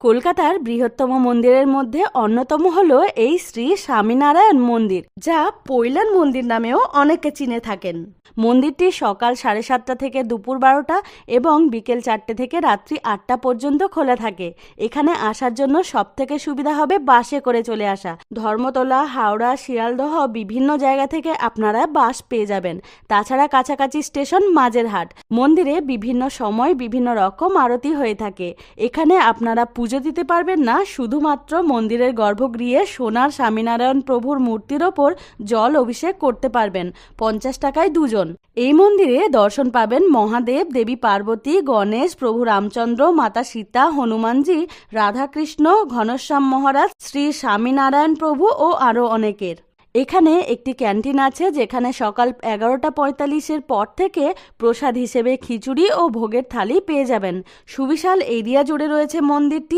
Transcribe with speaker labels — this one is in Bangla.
Speaker 1: কলকাতার বৃহত্তম মন্দিরের মধ্যে অন্যতম হলো এই শ্রী স্বামীনারায়ণ মন্দির, যা পৈলান মন্দির নামেও অনেকে চিনে থাকেন। মন্দিরটি সকাল 7:30 থেকে দুপুর 12টা এবং বিকেল 4টে থেকে রাত্রি 8টা পর্যন্ত খোলা থাকে। এখানে আসার জন্য সবথেকে সুবিধা হবে বাসে করে চলে আসা। ধর্মতলা, হাওড়া, শিয়ালদহ বিভিন্ন জায়গা থেকে আপনারা বাস পেয়ে যাবেন। তাছাড়া কাছাকাছি স্টেশন মাঝেরহাট। মন্দিরে বিভিন্ন সময় বিভিন্ন রকম আরতি হয়ে থাকে। এখানে আপনারা পুজো দিতে পারবেন না, শুধুমাত্র মন্দিরের গর্ভগৃহে সোনার স্বামীনারায়ণ প্রভুর মূর্তির ওপর জল অভিষেক করতে পারবেন। 50 টাকায় দুজন। এই মন্দিরে দর্শন পাবেন মহাদেব, দেবী পার্বতী, গণেশ, প্রভু রামচন্দ্র, মাতা সীতা, হনুমানজি, রাধাকৃষ্ণ, ঘনশ্যাম মহারাজ, শ্রী স্বামীনারায়ণ প্রভু ও আরও অনেকের। এখানে একটি ক্যান্টিন আছে, যেখানে সকাল 11:45-এর পর থেকে প্রসাদ হিসেবে খিচুড়ি ও ভোগের থালি পেয়ে যাবেন। সুবিশাল এরিয়া জুড়ে রয়েছে মন্দিরটি।